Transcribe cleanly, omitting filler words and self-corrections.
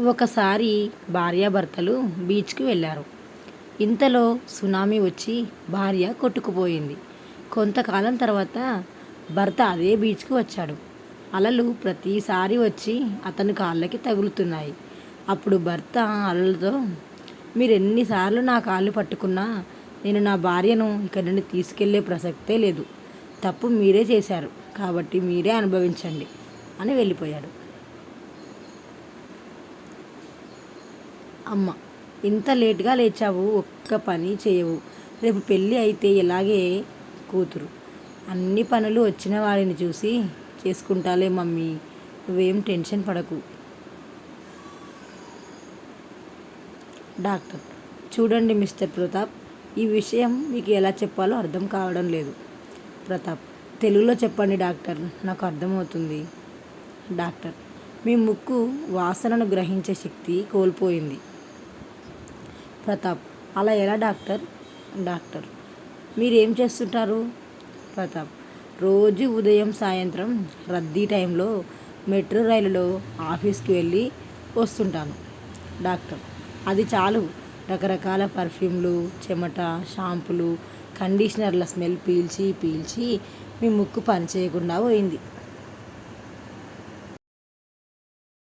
ఒకసారి భార్యాభర్తలు బీచ్కి వెళ్ళారు. ఇంతలో సునామీ వచ్చి భార్య కొట్టుకుపోయింది. కొంతకాలం తర్వాత భర్త అదే బీచ్కి వచ్చాడు. అలలు ప్రతిసారి వచ్చి అతని కాళ్ళకి తగులుతున్నాయి. అప్పుడు భర్త అలలతో, మీరెన్నిసార్లు నా కాళ్ళు పట్టుకున్నా నేను నా భార్యను ఇక్కడి నుండి తీసుకెళ్లే ప్రసక్తే లేదు. తప్పు మీరే చేశారు, కాబట్టి మీరే అనుభవించండి అని వెళ్ళిపోయాడు. అమ్మ, ఇంత లేట్గా లేచావు, ఒక్క పని చేయవు, రేపు పెళ్ళి అయితే ఎలాగే? కూతురు, అన్ని పనులు వచ్చిన వాడిని చూసి చేసుకుంటాలే మమ్మీ, నువ్వేం టెన్షన్ పడకు. డాక్టర్, చూడండి మిస్టర్ ప్రతాప్, ఈ విషయం మీకు ఎలా చెప్పాలో అర్థం కావడం లేదు. ప్రతాప్, తెలుగులో చెప్పండి డాక్టర్, నాకు అర్థమవుతుంది. డాక్టర్, మీ ముక్కు వాసనను గ్రహించే శక్తి కోల్పోయింది. ప్రతాప్, అలా ఎలా డాక్టర్? డాక్టర్, మీరేం చేస్తుంటారు? ప్రతాప్, రోజు ఉదయం సాయంత్రం రద్దీ టైంలో మెట్రో రైలులో ఆఫీస్కి వెళ్ళి వస్తుంటాను. డాక్టర్, అది చాలు, రకరకాల పర్ఫ్యూమ్లు, చెమట, షాంపులు, కండిషనర్ల స్మెల్ పీల్చి పీల్చి మీ ముక్కు పనిచేయకుండా పోయింది.